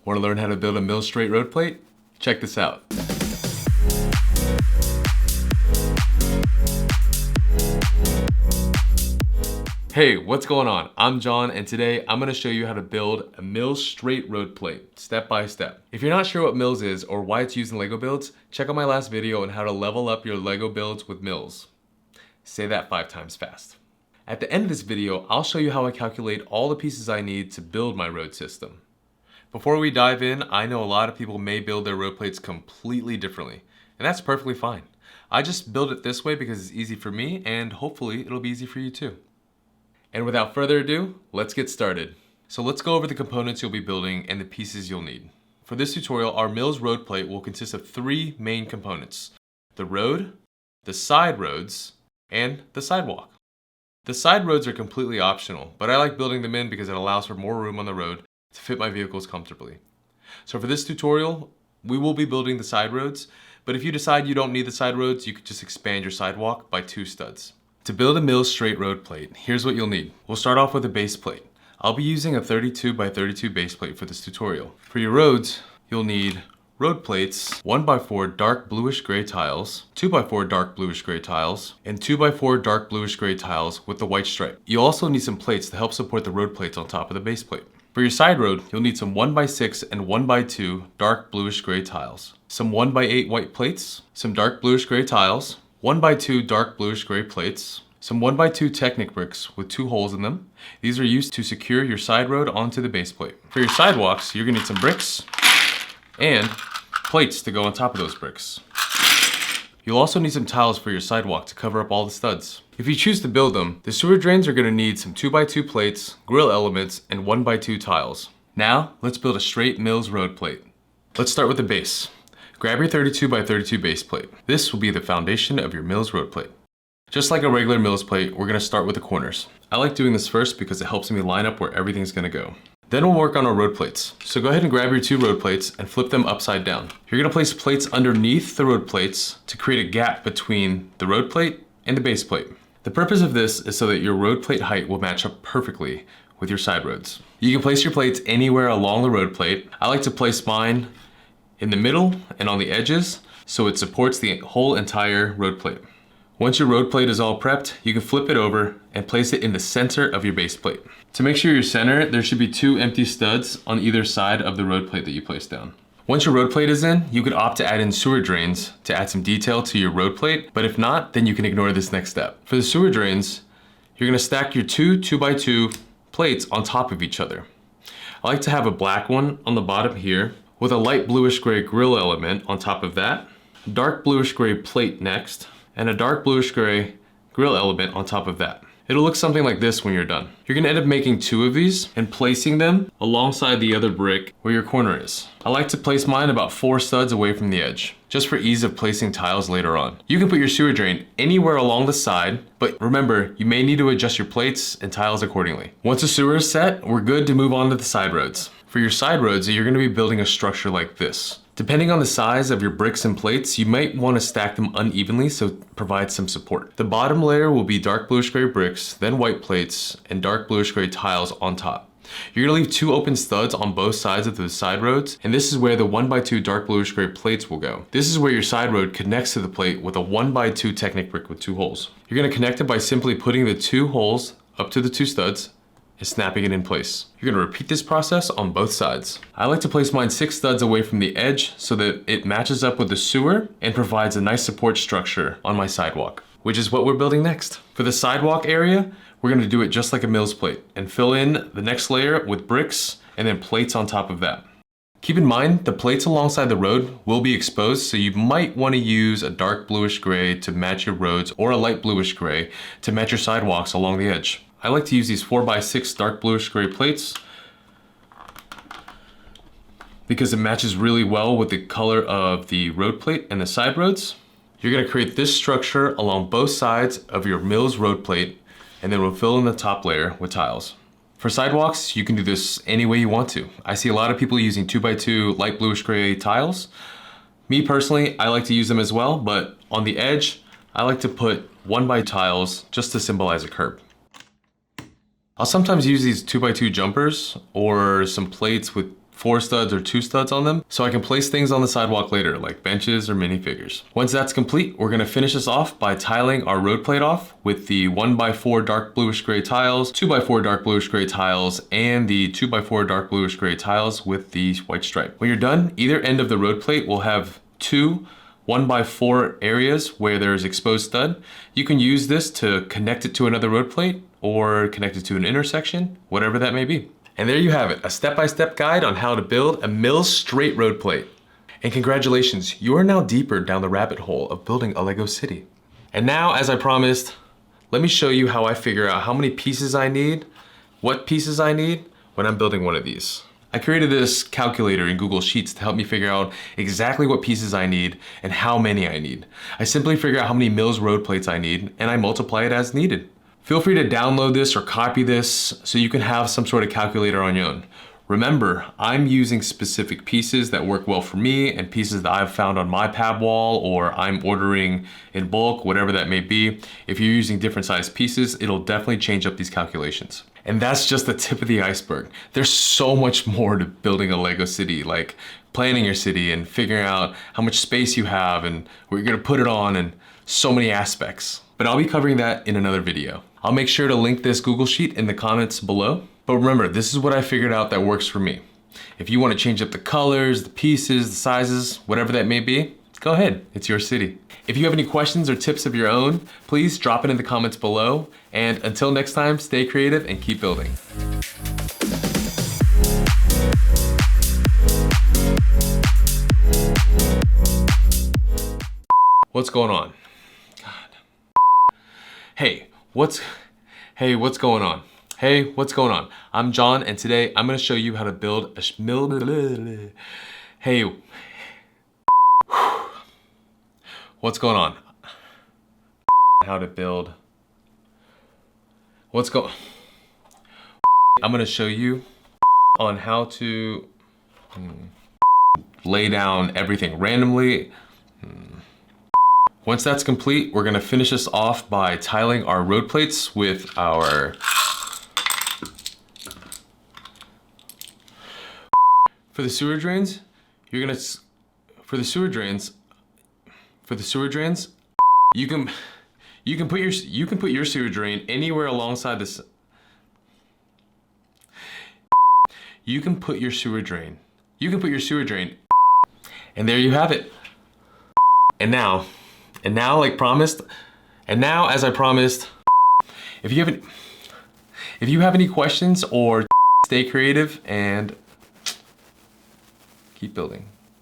Want to learn how to build a MILS straight road plate? Check this out. Hey, what's going on? I'm John, and today I'm going to show you how to build a MILS straight road plate, step by step. If you're not sure what MILS is or why it's used in LEGO builds, check out my last video on how to level up your LEGO builds with MILS. Say that 5 times fast. At the end of this video, I'll show you how I calculate all the pieces I need to build my road system. Before we dive in, I know a lot of people may build their road plates completely differently, and that's perfectly fine. I just build it this way because it's easy for me, and hopefully it'll be easy for you too. And without further ado, let's get started. So let's go over the components you'll be building and the pieces you'll need. For this tutorial, our MILS road plate will consist of 3 main components: the road, the side roads, and the sidewalk. The side roads are completely optional, but I like building them in because it allows for more room on the road to fit my vehicles comfortably. So for this tutorial, we will be building the side roads, but if you decide you don't need the side roads, you could just expand your sidewalk by 2 studs. To build a MILS straight road plate, here's what you'll need. We'll start off with a base plate. I'll be using a 32 by 32 base plate for this tutorial. For your roads, you'll need road plates, 1x4 dark bluish gray tiles, 2x4 dark bluish gray tiles, and 2x4 dark bluish gray tiles with the white stripe. You'll also need some plates to help support the road plates on top of the base plate. For your side road, you'll need some 1x6 and 1x2 dark bluish gray tiles, some 1x8 white plates, some dark bluish gray tiles, 1x2 dark bluish gray plates, some 1x2 Technic bricks with 2 holes in them. These are used to secure your side road onto the base plate. For your sidewalks, you're gonna need some bricks and plates to go on top of those bricks. You'll also need some tiles for your sidewalk to cover up all the studs. If you choose to build them, the sewer drains are gonna need some 2x2 plates, grill elements, and 1x2 tiles. Now, let's build a straight MILS road plate. Let's start with the base. Grab your 32 by 32 base plate. This will be the foundation of your MILS road plate. Just like a regular MILS plate, we're gonna start with the corners. I like doing this first because it helps me line up where everything's gonna go. Then we'll work on our road plates. So go ahead and grab your 2 road plates and flip them upside down. You're gonna place plates underneath the road plates to create a gap between the road plate and the base plate. The purpose of this is so that your road plate height will match up perfectly with your side roads. You can place your plates anywhere along the road plate. I like to place mine in the middle and on the edges so it supports the whole entire road plate. Once your road plate is all prepped, you can flip it over and place it in the center of your base plate. To make sure you're centered, there should be 2 empty studs on either side of the road plate that you place down. Once your road plate is in, you could opt to add in sewer drains to add some detail to your road plate, but if not, then you can ignore this next step. For the sewer drains, you're gonna stack your 2 2x2 plates on top of each other. I like to have a black one on the bottom here with a light bluish gray grill element on top of that, dark bluish gray plate next, and a dark bluish gray grill element on top of that. It'll look something like this when you're done. You're gonna end up making 2 of these and placing them alongside the other brick where your corner is. I like to place mine about 4 studs away from the edge, just for ease of placing tiles later on. You can put your sewer drain anywhere along the side, but remember, you may need to adjust your plates and tiles accordingly. Once the sewer is set, we're good to move on to the side roads. For your side roads, you're gonna be building a structure like this. Depending on the size of your bricks and plates, you might want to stack them unevenly so provide some support. The bottom layer will be dark bluish gray bricks, then white plates, and dark bluish gray tiles on top. You're gonna leave 2 open studs on both sides of the side roads, and this is where the 1x2 dark bluish gray plates will go. This is where your side road connects to the plate with a 1x2 Technic brick with 2 holes. You're gonna connect it by simply putting the 2 holes up to the 2 studs and snapping it in place. You're gonna repeat this process on both sides. I like to place mine 6 studs away from the edge so that it matches up with the sewer and provides a nice support structure on my sidewalk, which is what we're building next. For the sidewalk area, we're gonna do it just like a MILS plate and fill in the next layer with bricks and then plates on top of that. Keep in mind, the plates alongside the road will be exposed, so you might wanna use a dark bluish gray to match your roads or a light bluish gray to match your sidewalks along the edge. I like to use these 4x6 dark bluish gray plates because it matches really well with the color of the road plate and the side roads. You're gonna create this structure along both sides of your MILS road plate, and then we'll fill in the top layer with tiles. For sidewalks, you can do this any way you want to. I see a lot of people using 2x2 light bluish gray tiles. Me personally, I like to use them as well, but on the edge, I like to put 1x tiles just to symbolize a curb. I'll sometimes use these 2x2 jumpers or some plates with 4 studs or 2 studs on them, so I can place things on the sidewalk later, like benches or minifigures. Once that's complete, we're gonna finish this off by tiling our road plate off with the 1x4 dark bluish gray tiles, 2x4 dark bluish gray tiles, and the 2x4 dark bluish gray tiles with the white stripe. When you're done, either end of the road plate will have 2 1x4 areas where there's exposed stud. You can use this to connect it to another road plate or connect it to an intersection, whatever that may be. And there you have it, a step-by-step guide on how to build a MILS straight road plate. And congratulations, you are now deeper down the rabbit hole of building a Lego city. And now, as I promised, let me show you how I figure out how many pieces I need, what pieces I need when I'm building one of these. I created this calculator in Google Sheets to help me figure out exactly what pieces I need and how many I need. I simply figure out how many MILS road plates I need and I multiply it as needed. Feel free to download this or copy this so you can have some sort of calculator on your own. Remember, I'm using specific pieces that work well for me and pieces that I've found on my pab wall or I'm ordering in bulk, whatever that may be. If you're using different size pieces, it'll definitely change up these calculations. And that's just the tip of the iceberg. There's so much more to building a Lego city, like planning your city and figuring out how much space you have and where you're gonna put it on and so many aspects. But I'll be covering that in another video. I'll make sure to link this Google Sheet in the comments below. But remember, this is what I figured out that works for me. If you want to change up the colors, the pieces, the sizes, whatever that may be, go ahead, it's your city. If you have any questions or tips of your own, please drop it in the comments below. And until next time, stay creative and keep building. What's going on? Hey, what's going on? Hey, what's going on? I'm John, and today I'm gonna show you how to build a Hey, what's going on? How to build, I'm gonna show you on how to lay down everything randomly. Once that's complete, we're gonna finish this off by tiling our road plates with our... For the sewer drains, you can put your sewer drain anywhere alongside this. You can put your sewer drain, and there you have it. And now, as I promised, if you have any questions or stay creative and keep building.